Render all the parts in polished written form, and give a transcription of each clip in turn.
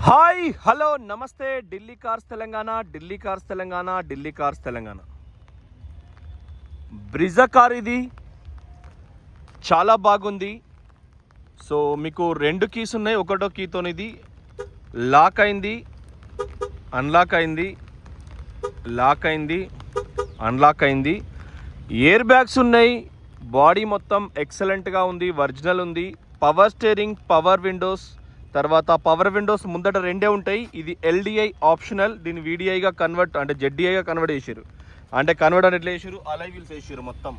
Hi hello నమస్తే Delhi cars Telangana Brezza car ఇది చాలా బాగుంది. సో మీకు రెండు కీస్ ఉన్నాయి. ఒకటో కీతో ఇది లాక్ అయింది, అన్లాక్ అయింది. ఎయిర్ బ్యాగ్స్ ఉన్నాయి. బాడీ మొత్తం ఎక్సలెంట్గా ఉంది, ఒరిజినల్ ఉంది. పవర్ స్టీరింగ్, పవర్ విండోస్, తర్వాత పవర్ విండోస్ ముందట రెండే ఉంటాయి. ఇది ఎల్డిఐ ఆప్షనల్. దీన్ని వీడిఐగా కన్వర్ట్ అంటే జెడ్డిఐగా కన్వర్ట్ చేసారు. అంటే కన్వర్ట్ అంటే ఎట్లా చేసారు, అలై వీల్స్ వేసారు మొత్తం.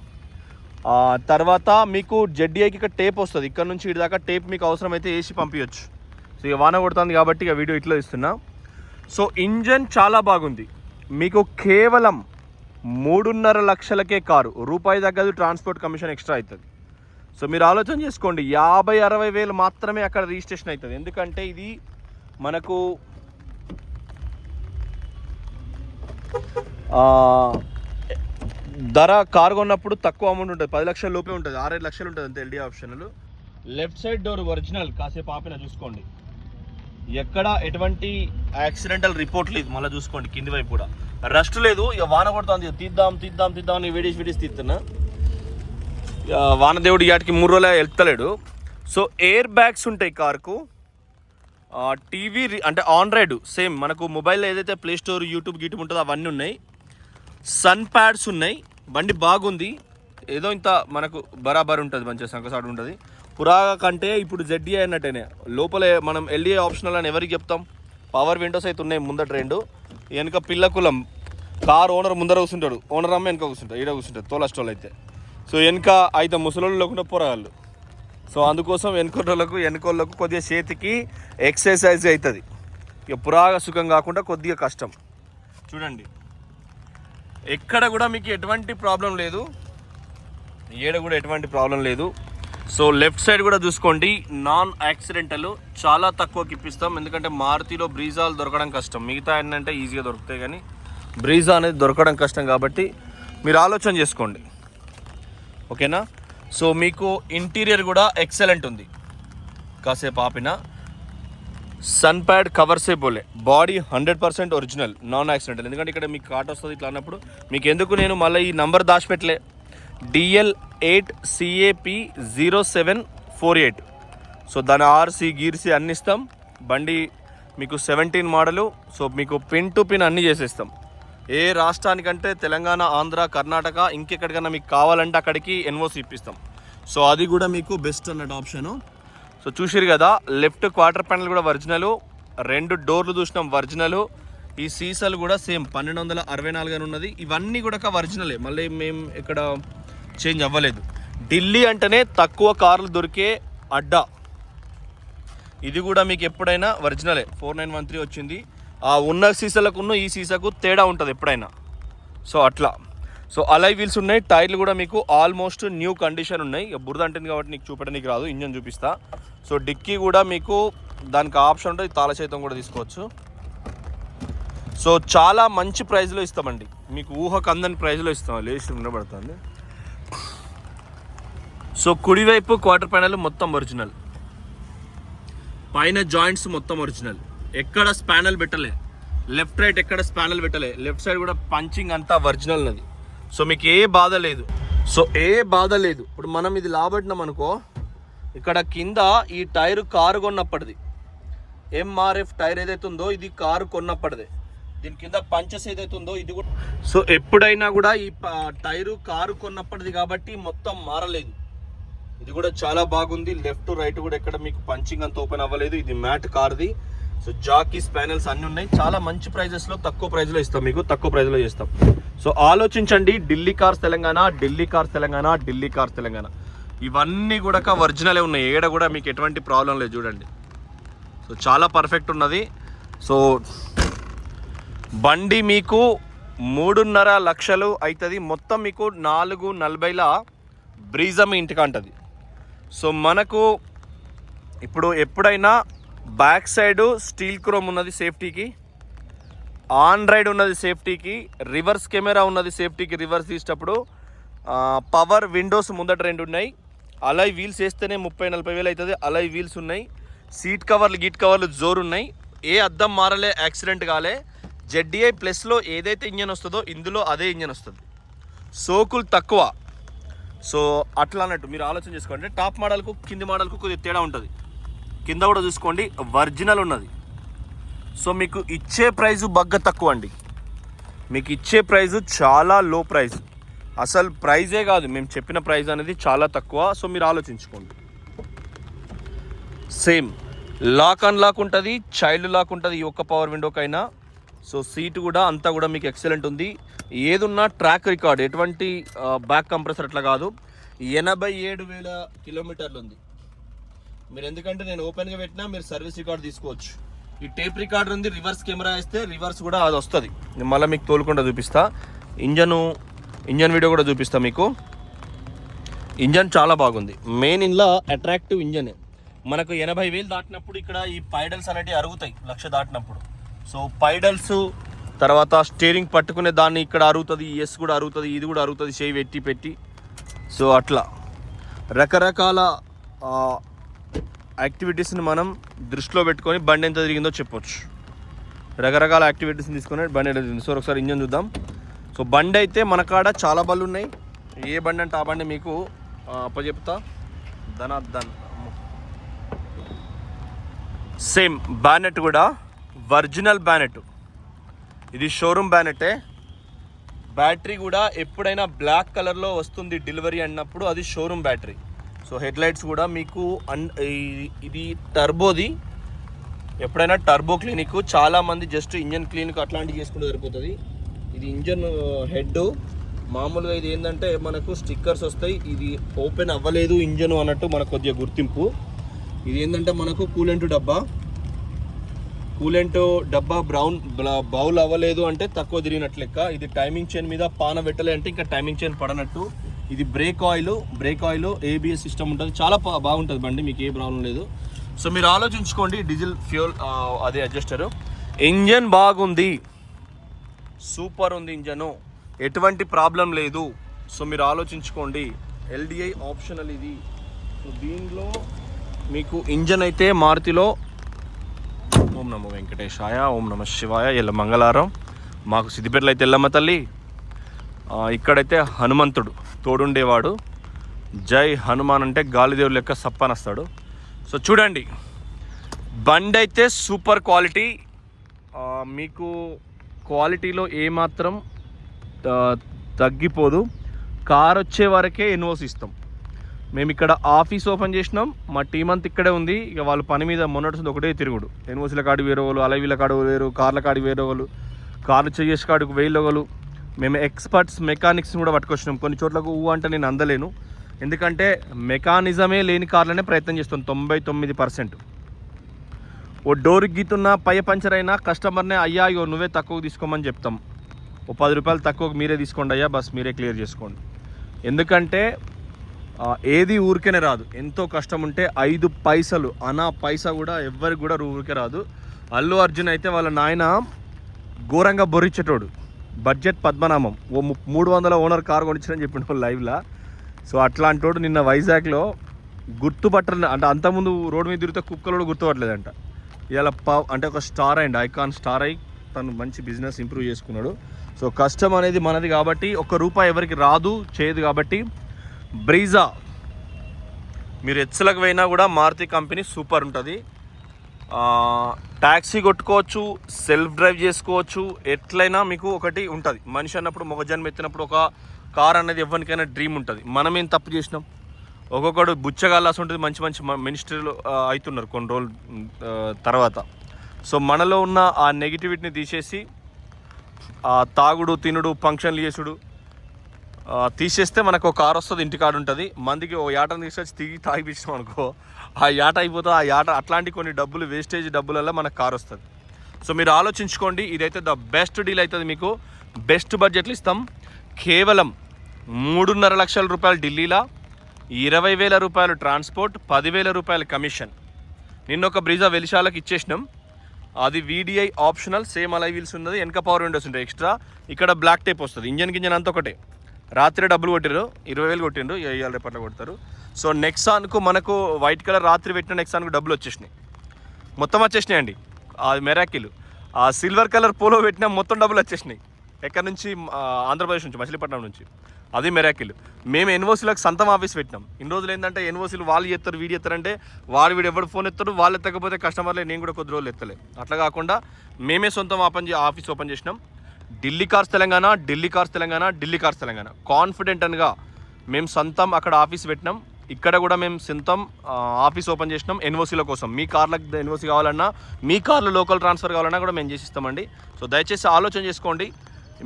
తర్వాత మీకు జెడ్డిఐకి ఇక్కడ టేప్ వస్తుంది. ఇక్కడ నుంచి ఇటు దాకా టేప్ మీకు అవసరమైతే వేసి పంపించవచ్చు. సో ఇక వాన కొడుతుంది కాబట్టి ఇక వీడియో ఇట్లా ఇస్తున్నా. సో ఇంజన్ చాలా బాగుంది. మీకు కేవలం 3.5 లక్షలకే కారు. రూపాయి తగ్గదు, ట్రాన్స్పోర్ట్ కమిషన్ ఎక్స్ట్రా అవుతుంది. సో మీరు ఆలోచన చేసుకోండి, 50-60 వేలు మాత్రమే అక్కడ రిజిస్ట్రేషన్ అవుతుంది. ఎందుకంటే ఇది మనకు ధర కారు కొన్నప్పుడు తక్కువ అమౌంట్ ఉంటుంది, 10 లక్షల లోపే ఉంటుంది, 6-7 లక్షలు ఉంటుంది అంతే ఎల్డీ ఆప్షన్లు. లెఫ్ట్ సైడ్ డోర్ ఒరిజినల్, కాసేపు ఆపిన చూసుకోండి. ఎక్కడ ఎటువంటి యాక్సిడెంటల్ రిపోర్ట్ లేదు. మళ్ళీ చూసుకోండి కింది వైపు కూడా రస్ట్ లేదు. ఇక వాన కొడుతుంది, తీద్దాం అని వీడియోస్ తీస్తున్నా. వానదేవుడు వాటికి 3 రోజులు వెళ్తలేడు. సో ఎయిర్ బ్యాగ్స్ ఉంటాయి కార్కు. టీవీ అంటే ఆన్ రైడ్ సేమ్ మనకు మొబైల్లో ఏదైతే ప్లే స్టోర్, యూట్యూబ్ ఉంటుందో అవన్నీ ఉన్నాయి. సన్ ప్యాడ్స్ ఉన్నాయి. బండి బాగుంది. ఏదో ఇంత మనకు బరాబర్ ఉంటుంది, మంచిగా సంకసాడు ఉంటుంది. పురాగా కంటే ఇప్పుడు జెడ్డీఐ అన్నట్టేనే. లోపల మనం ఎల్డీఐ ఆప్షనల్ అని ఎవరికి చెప్తాం. పవర్ విండోస్ అయితే ఉన్నాయి ముందట రెండు. వెనుక పిల్లకులం కార్ ఓనర్ ముందర కూర్చుంటాడు, ఓనర్ అమ్మ వెనక కూర్చుంటాడు, ఈడ కూర్చుంటాడు తోలా స్టోల్ అయితే. సో వెనక అయితే ముసలోళ్ళు లేకుండా పోరాళ్ళు. సో అందుకోసం వెనుకోళ్ళకు కొద్దిగా చేతికి ఎక్సర్సైజ్ అవుతుంది. ఇక పురాగా సుఖం కాకుండా కొద్దిగా కష్టం. చూడండి ఎక్కడ కూడా మీకు ఎటువంటి ప్రాబ్లం లేదు, ఎటువంటి ప్రాబ్లం లేదు. సో లెఫ్ట్ సైడ్ కూడా చూసుకోండి, నాన్ యాక్సిడెంటల్. చాలా తక్కువకి ఇప్పిస్తాం. ఎందుకంటే మారుతిలో బ్రీజాలు దొరకడం కష్టం. మిగతా ఏంటంటే ఈజీగా దొరుకుతాయి, కానీ బ్రీజా అనేది దొరకడం కష్టం. కాబట్టి మీరు ఆలోచన చేసుకోండి, ఓకేనా. సో మీకు ఇంటీరియర్ కూడా ఎక్సలెంట్ ఉంది. కాసేపు ఆపిన సన్ ప్యాడ్ కవర్సే పోలే. Body 100% original, non accidental. ఎందుకంటే ఇక్కడ మీకు కాట్ వస్తుంది ఇట్లా అన్నప్పుడు మీకు ఎందుకు నేను మళ్ళీ ఈ నంబర్ దాచిపెట్టలే. DL8CAP0748. సో దాని ఆర్సీ గీర్సీ అన్ని ఇస్తాం. బండి మీకు 17 మోడలు. సో మీకు పిన్ టు పిన్ అన్నీ చేసేస్తాం. ఏ రాష్ట్రానికంటే తెలంగాణ, ఆంధ్ర, కర్ణాటక ఇంకెక్కడికన్నా మీకు కావాలంటే అక్కడికి ఎన్ఓసి ఇప్పిస్తాం. సో అది కూడా మీకు బెస్ట్ అన్నట్టు ఆప్షను. సో చూసిరు కదా, లెఫ్ట్ క్వార్టర్ ప్యానల్ కూడా ఒరిజినల్. 2 డోర్లు చూసినాం ఒరిజినల్. ఈ సీసాలు కూడా సేమ్ 1264 అని ఉన్నది. ఇవన్నీ కూడా ఒరిజినలే, మళ్ళీ మేము ఇక్కడ చేంజ్ అవ్వలేదు. ఢిల్లీ అంటేనే తక్కువ కార్లు దొరికే అడ్డా. ఇది కూడా మీకు ఎప్పుడైనా ఒరిజినలే. 4913 వచ్చింది. ఆ ఉన్న సీసాలకు ఈ సీసాకు తేడా ఉంటుంది ఎప్పుడైనా. సో అట్లా. సో అలై వీల్స్ ఉన్నాయి. టైర్లు కూడా మీకు ఆల్మోస్ట్ న్యూ కండిషన్ ఉన్నాయి. బురద అంటుంది కాబట్టి నీకు చూపెట్టడానికి రాదు, ఇంజన్ చూపిస్తా. సో డిక్కీ కూడా మీకు దానికి ఆప్షన్ ఉంటుంది, తాళచేతం కూడా తీసుకోవచ్చు. సో చాలా మంచి ప్రైస్లో ఇస్తామండి, మీకు ఊహకు అందని ప్రైస్లో ఇస్తాం. లేచి ఉండబడుతుంది. సో కుడివైపు క్వార్టర్ ప్యానల్ మొత్తం ఒరిజినల్, పైన జాయింట్స్ మొత్తం ఒరిజినల్. ఎక్కడ స్పానల్ పెట్టలే, లెఫ్ట్ రైట్ ఎక్కడ స్పానల్ పెట్టలే. లెఫ్ట్ సైడ్ కూడా పంచింగ్ అంతా ఒరిజినల్ అది. సో మీకు ఏ బాధ లేదు. ఇప్పుడు మనం ఇది లాబట్టినాం అనుకో, ఇక్కడ కింద ఈ టైరు కారు కొన్నప్పటిది, MRF టైర్ ఏదైతే ఉందో ఇది కారు కొన్నప్పటిదే. దీని కింద పంచెస్ ఏదైతే ఉందో ఇది కూడా. సో ఎప్పుడైనా కూడా ఈ టైరు కారు కొన్నప్పటిది కాబట్టి మొత్తం మారలేదు. ఇది కూడా చాలా బాగుంది. లెఫ్ట్ రైట్ కూడా ఎక్కడ మీకు పంచింగ్ అంత ఓపెన్ అవ్వలేదు. ఇది మ్యాట్ కార్ది. సో జాకీస్ ప్యానెల్స్ అన్నీ ఉన్నాయి. చాలా మంచి ప్రైజెస్లో, తక్కువ ప్రైజ్లో ఇస్తాం, మీకు తక్కువ ప్రైజ్లో చేస్తాం. సో ఆలోచించండి, ఢిల్లీ కార్స్ తెలంగాణ. ఇవన్నీ కూడా ఒరిజినలే ఉన్నాయి. ఏడ కూడా మీకు ఎటువంటి ప్రాబ్లం లేదు. చూడండి, సో చాలా పర్ఫెక్ట్ ఉన్నది. సో బండి మీకు 3.5 లక్షలు అవుతుంది. మొత్తం మీకు 440ల బ్రీజా మీ ఇంటికి అంటుంది. సో మనకు ఇప్పుడు ఎప్పుడైనా బ్యాక్ సైడ్ స్టీల్ క్రోమ్ ఉన్నది సేఫ్టీకి, ఆన్ రైడ్ ఉన్నది సేఫ్టీకి, రివర్స్ కెమెరా ఉన్నది సేఫ్టీకి. రివర్స్ తీసేటప్పుడు పవర్ విండోస్ ముందట 2 ఉన్నాయి. అలై వీల్స్ వేస్తేనే 30-40 వేలు అవుతుంది. అలై వీల్స్ ఉన్నాయి. సీట్ కవర్లు జోరు ఉన్నాయి. ఏ అద్దం మారలే, యాక్సిడెంట్ కాలే. ZDI ప్లస్లో ఏదైతే ఇంజన్ వస్తుందో ఇందులో అదే ఇంజన్ వస్తుంది. సోకులు తక్కువ. సో అట్లా అన్నట్టు మీరు ఆలోచన చేసుకోండి. టాప్ మోడల్కు కింది మోడల్కు కొద్దిగా తేడా ఉంటుంది. కింద కూడా చూసుకోండి, ఒరిజినల్ ఉన్నది. సో మీకు ఇచ్చే ప్రైజు బగ్గ తక్కువ అండి. మీకు ఇచ్చే ప్రైజు చాలా లో ప్రైస్. అసలు ప్రైజే కాదు, మేము చెప్పిన ప్రైస్ అనేది చాలా తక్కువ. సో మీరు ఆలోచించుకోండి. సేమ్ లాక్ అన్లాక్ ఉంటుంది, చైల్డ్ లాక్ ఉంటుంది ఈ ఒక్క పవర్ విండోకైనా. సో సీట్ కూడా అంతా కూడా మీకు ఎక్సలెంట్ ఉంది. ఏదున్నా ట్రాక్ రికార్డ్, ఎటువంటి బ్యాక్ కంప్రెసర్ అట్లా కాదు. 87,000 కిలోమీటర్లు ఉంది. మీరు ఎందుకంటే నేను ఓపెన్గా పెట్టినా మీరు సర్వీస్ రికార్డ్ తీసుకోవచ్చు. ఈ టేప్ రికార్డర్ ఉంది. రివర్స్ కెమెరా వేస్తే రివర్స్ కూడా అది వస్తుంది. నేను మళ్ళీ మీకు తోలుకుండా చూపిస్తా. ఇంజన్ వీడియో కూడా చూపిస్తా మీకు. ఇంజన్ చాలా బాగుంది. మెయిన్ ఇంట్లో అట్రాక్టివ్ ఇంజనే. మనకు 80,000 దాటినప్పుడు ఇక్కడ ఈ పైడల్స్ అనేటివి అరుగుతాయి, 1,00,000 దాటినప్పుడు. సో పైడల్స్ తర్వాత స్టీరింగ్ పట్టుకునే దాన్ని ఇక్కడ అరుగుతుంది, ఎస్ కూడా అరుగుతుంది, ఇది కూడా అరుగుతుంది, చేయి పెట్టి. సో అట్లా రకరకాల యాక్టివిటీస్ని మనం దృష్టిలో పెట్టుకొని బండి ఎంత తిరిగిందో చెప్పొచ్చు. రకరకాల యాక్టివిటీస్ని తీసుకొని బండి ఎంత తిరిగింది. సో ఒకసారి ఇంజన్ చూద్దాం. సో బండి అయితే మన కాడ చాలా బండ్లు ఉన్నాయి. ఏ బండి అంటే ఆ బండి మీకు అప్పచెప్తా. ధనార్దన్ సేమ్ బ్యానెట్ కూడా ఒరిజినల్ బ్యానెట్. ఇది షోరూమ్ బ్యానెటే. బ్యాటరీ కూడా ఎప్పుడైనా బ్లాక్ కలర్లో వస్తుంది డెలివరీ అన్నప్పుడు అది showroom battery. So head lights కూడా మీకు ఇది టర్బోది. ఎప్పుడైనా టర్బో క్లినిక్, చాలామంది జస్ట్ ఇంజన్ క్లినిక్ అట్లాంటివి చేసుకుంటూ సరిపోతుంది. ఇది ఇంజన్ హెడ్. మామూలుగా ఇది ఏంటంటే మనకు స్టిక్కర్స్ వస్తాయి, ఇది ఓపెన్ అవ్వలేదు ఇంజన్ అన్నట్టు మనకు కొద్దిగా గుర్తింపు. ఇది ఏంటంటే మనకు కూలెంట్ డబ్బా బ్రౌన్ బౌల్ అవ్వలేదు అంటే తక్కువ తిరిగినట్లు లెక్క. ఇది టైమింగ్ చైన్ మీద పాన పెట్టలే అంటే ఇంకా టైమింగ్ చైన్ పడనట్టు. ఇది బ్రేక్ ఆయిల్ ABS సిస్టమ్ ఉంటుంది. చాలా బాగుంటుంది బండి, మీకు ఏ ప్రాబ్లం లేదు. సో మీరు ఆలోచించుకోండి. డీజిల్ ఫ్యూల్ అదే అడ్జస్టరు. ఇంజన్ బాగుంది, సూపర్ ఉంది ఇంజను, ఎటువంటి ప్రాబ్లం లేదు. సో మీరు ఆలోచించుకోండి. LDI ఆప్షనల్ ఇది. సో దీనిలో మీకు ఇంజన్ అయితే మారుతిలో ఓం నమో వెంకటేశాయ, ఓం నమ శివాయ, ఎల్ల మంగళవారం. మాకు సిద్దిపేటలో అయితే ఎల్లమ్మ తల్లి, ఇక్కడైతే హనుమంతుడు తోడుండేవాడు. జై హనుమాన్ అంటే గాలిదేవుడు లెక్క సప్పనస్తాడు. సో చూడండి, బండి అయితే సూపర్ క్వాలిటీ. మీకు క్వాలిటీలో ఏమాత్రం తగ్గిపోదు. కార్ వచ్చే వరకే ఎన్ఓసి ఇస్తాం. మేము ఇక్కడ ఆఫీస్ ఓపెన్ చేసినాం, మా టీం అంతా ఇక్కడే ఉంది. ఇక వాళ్ళ పని మీద మొన్నటి ఒకటే తిరుగుడు. ఎన్ఓసీల కాడి వేరే వాళ్ళు, అలవీల కాడు వేరు, కార్ల కాడి వేరే వాళ్ళు, కార్లు చేసి కాడికి వేయగలు. మేము ఎక్స్పర్ట్స్ మెకానిక్స్ని కూడా పట్టుకొచ్చినాం. కొన్ని చోట్లకు అంటే నేను అందలేను, ఎందుకంటే మెకానిజమే లేని కార్లనే ప్రయత్నం చేస్తాం 99%. ఓ డోర్కి గీతున్న పై పంచర్ అయినా కస్టమర్నే అయ్యా ఇగో నువ్వే తక్కువ తీసుకోమని చెప్తాం. ఓ 10 రూపాయలు తక్కువ మీరే తీసుకోండి అయ్యా, బస్ మీరే క్లియర్ చేసుకోండి. ఎందుకంటే ఏది ఊరికేనే రాదు, ఎంతో కష్టం ఉంటే 5 పైసలు అనా పైసా కూడా ఎవ్వరికి కూడా ఊరికే రాదు. అల్లు అర్జున్ అయితే వాళ్ళ నాయన ఘోరంగా బొరిచ్చేటోడు. బడ్జెట్ పద్మనామం ఓ 300 ఓనర్ కార్ కొనిచ్చారని చెప్పిండు లైవ్లో. సో అట్లాంటోడు నిన్న వైజాగ్లో గుర్తుపట్టలేదు అంటే, అంతకుముందు రోడ్డు మీద తిరిగితే కుక్కలు కూడా గుర్తుపట్టలేదంట. ఇలా అంటే ఒక స్టార్ అయ్యిండు, ఐకాన్ స్టార్ అయ్యి తను మంచి బిజినెస్ ఇంప్రూవ్ చేసుకున్నాడు. సో కష్టం అనేది మనది కాబట్టి, ₹1 ఎవరికి రాదు చేయదు కాబట్టి బ్రీజా మీరు హెచ్లకు పోయినా కూడా మారుతి కంపెనీ సూపర్ ఉంటుంది. ట్యాక్సీ కొట్టుకోవచ్చు, సెల్ఫ్ డ్రైవ్ చేసుకోవచ్చు, ఎట్లయినా మీకు ఒకటి ఉంటుంది. మనిషి అన్నప్పుడు మొగజన్మ ఎత్తినప్పుడు ఒక కార్ అనేది ఎవరికైనా డ్రీమ్ ఉంటుంది. మనం ఏం తప్పు చేసినాం? ఒక్కొక్కడు బుచ్చగాల్లాస్ ఉంటుంది, మంచి మంచి మినిస్టర్లు అవుతున్నారు కొన్ని రోజులు తర్వాత. సో మనలో ఉన్న ఆ నెగిటివిటీని తీసేసి ఆ తాగుడు తినుడు ఫంక్షన్లు చేసుడు తీసేస్తే మనకు ఒక కార్ వస్తుంది, ఇంటికాడ ఉంటుంది. మందికి ఓ యాటను తీసుకొచ్చి తిరిగి తాగిపించాం అనుకో, ఆ యాట అయిపోతుంది. ఆ యాట అట్లాంటి కొన్ని డబ్బులు వేస్టేజ్ డబ్బులలో మనకు కార్ వస్తుంది. సో మీరు ఆలోచించుకోండి. ఇదైతే ద బెస్ట్ డీల్ అవుతుంది. మీకు బెస్ట్ బడ్జెట్లు ఇస్తాం. కేవలం 3.5 లక్షల రూపాయలు ఢిల్లీలో, 20,000 రూపాయలు ట్రాన్స్పోర్ట్, 10,000 రూపాయలు కమిషన్. నిన్న ఒక బ్రీజా వెలిశాలకు ఇచ్చేసినాం. అది VDI ఆప్షనల్, సేమ్ అలై వీల్స్ ఉన్నది, వెనక పవర్ విండోస్ ఉంటాయి ఎక్స్ట్రా. ఇక్కడ బ్లాక్ టేప్ వస్తుంది. ఇంజన్ అంతా ఒకటే. రాత్రి డబ్బులు కొట్టారు, 20,000 కొట్టిండ్రు, 7 రేపట్లో కొడతారు. సో నెక్సాన్కు మనకు వైట్ కలర్ రాత్రి పెట్టిన నెక్సాన్కు డబ్బులు వచ్చేసినాయి, మొత్తం వచ్చేసినాయి అండి. అది మెరాకిల్. ఆ సిల్వర్ కలర్ పోలో పెట్టినా మొత్తం డబ్బులు వచ్చేసినాయి. ఎక్కడి నుంచి? ఆంధ్రప్రదేశ్ నుంచి, మచిలీపట్నం నుంచి. అది మెరాకిల్. మేము ఎన్ఓసీలకు సొంతం ఆఫీస్ పెట్టినాం. ఇన్ని రోజులు ఏంటంటే ఎన్ఓసీలు వాళ్ళు ఎత్తారు, వీడియో ఎత్తారంటే వీడు ఎవరు ఫోన్ ఎత్తారు, వాళ్ళు ఎత్తకపోతే కస్టమర్లే, నేను కూడా కొద్ది రోజులు ఎత్తలే. అట్లా కాకుండా మేమే సొంతం ఆఫీస్ ఓపెన్ చేసినాం. Delhi cars Telangana, Delhi cars Telangana, Delhi cars Telangana confident అనగా మేము సొంతం అక్కడ ఆఫీస్ పెట్టినాం. ఇక్కడ కూడా మేము సొంతం ఆఫీస్ ఓపెన్ చేసినాం ఎన్ఓసీల కోసం. మీ కార్లకు ఎన్ఓసీ కావాలన్నా, మీ కార్లు లోకల్ ట్రాన్స్ఫర్ కావాలన్నా కూడా మేము చేసిస్తామండి. సో దయచేసి ఆలోచన చేసుకోండి.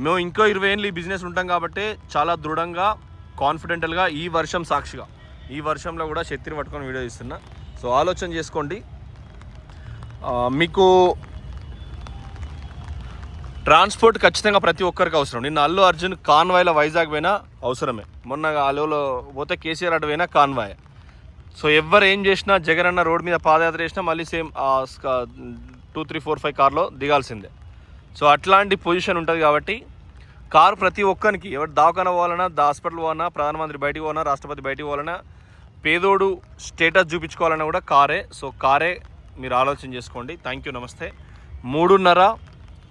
మేము ఇంకో 20 ఏళ్ళు ఈ బిజినెస్ ఉంటాం కాబట్టి చాలా దృఢంగా, కాన్ఫిడెంటల్గా ఈ వర్షం సాక్షిగా, ఈ వర్షంలో కూడా శక్తిని పట్టుకొని వీడియో ఇస్తున్నా. సో ఆలోచన చేసుకోండి. మీకు ట్రాన్స్పోర్ట్ ఖచ్చితంగా ప్రతి ఒక్కరికి అవసరం. నిన్న అల్లు అర్జున్ కాన్వాయ్లో వైజాగ్ పోయినా అవసరమే. మొన్న అలోలో పోతే కేసీఆర్ అటు పోయినా కాన్వాయ్. సో ఎవరు ఏం చేసినా, జగన్ అన్న రోడ్ మీద పాదయాత్ర చేసినా మళ్ళీ సేమ్ 2, 3, 4, 5 కార్లో దిగాల్సిందే. సో అట్లాంటి పొజిషన్ ఉంటుంది కాబట్టి కారు ప్రతి ఒక్కరికి, ఎవరు దవాఖాన పోవాలన్నా, హాస్పిటల్ పోవాలన్నా, ప్రధానమంత్రి బయటికి పోవాలన్నా, రాష్ట్రపతి బయటికి పోవాలన్నా, పేదోడు స్టేటస్ చూపించుకోవాలన్నా కూడా కారే. సో కారే మీరు ఆలోచన చేసుకోండి. థ్యాంక్ యూ, నమస్తే. 3.5,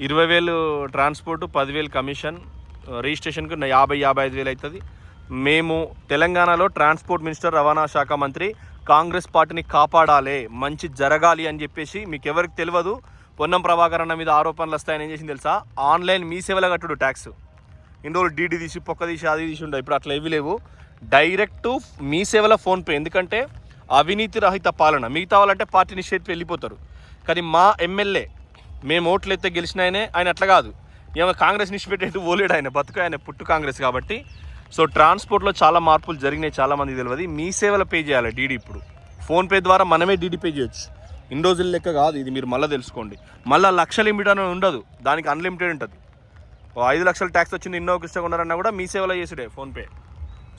20,000 ట్రాన్స్పోర్టు, 10,000 కమిషన్, రిజిస్ట్రేషన్కు 50,000-55,000 అవుతుంది. మేము తెలంగాణలో ట్రాన్స్పోర్ట్ మినిస్టర్, రవాణా శాఖ మంత్రి, కాంగ్రెస్ పార్టీని కాపాడాలి, మంచి జరగాలి అని చెప్పేసి. మీకు ఎవరికి తెలియదు, పొన్నం ప్రభాకర్ అన్న మీద ఆరోపణలు వస్తాయని ఏం చేసింది తెలుసా? ఆన్లైన్ మీ సేవలో కట్టుడు ట్యాక్స్. ఇన్ని రోజులు డీడీ తీసి, పొక్క తీసి, అది తీసి ఉండే. ఇప్పుడు అట్లా ఏవి లేవు. డైరెక్ట్ మీ సేవల ఫోన్పే. ఎందుకంటే అవినీతి రహిత పాలన. మిగతా వాళ్ళంటే పార్టీ నిషేధించి వెళ్ళిపోతారు. కానీ మా ఎమ్మెల్యే, మేము ఓట్లు ఎత్తే గెలిచిన ఆయన అట్లా కాదు. ఏమో కాంగ్రెస్ నిష్పెట్టేట్టు ఓలేడు ఆయన, బతుకు ఆయన పుట్టు కాంగ్రెస్ కాబట్టి. సో ట్రాన్స్పోర్ట్లో చాలా మార్పులు జరిగినాయి, చాలామంది తెలియదు. మీ సేవలో పే చేయాలి డీడీ. ఇప్పుడు ఫోన్పే ద్వారా మనమే డీడీ పే చేయొచ్చు. ఇన్ని రోజుల లెక్క కాదు ఇది, మీరు మళ్ళీ తెలుసుకోండి. మళ్ళీ 1,00,000 లిమిట్ అని ఉండదు, దానికి అన్లిమిటెడ్ ఉంటుంది. 5 లక్షల ట్యాక్స్ వచ్చింది, ఇన్నో కృష్ణ ఉన్నారన్నా కూడా మీ సేవలో చేసుడే ఫోన్పే.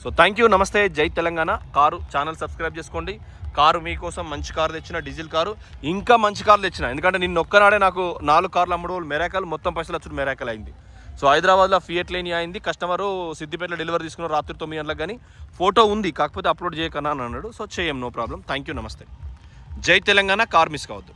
సో థ్యాంక్ యూ, నమస్తే, జై తెలంగాణ. కారు ఛానల్ సబ్స్క్రైబ్ చేసుకోండి. కారు మీకోసం మంచి కారు తెచ్చిన, డీజిల్ కారు, ఇంకా మంచి కార్లు తెచ్చిన. ఎందుకంటే నిన్న ఒక్కనాడే నాకు 4 కార్లు అమ్ముడు మెరాకల్, మొత్తం పైసలు వచ్చి మెరాకల్ అయింది. సో హైదరాబాద్లో ఫియట్ లేని అయింది. కస్టమరు సిద్దిపేటలో డెలివరీ తీసుకున్నారు రాత్రి 9 గంటలకు. కానీ ఫోటో ఉంది, కాకపోతే అప్లోడ్ చేయకన్నా అని అన్నాడు. సో చేయం, నో ప్రాబ్లం. థ్యాంక్ యూ, నమస్తే, జై తెలంగాణ. కార్ మిస్ కావద్దు.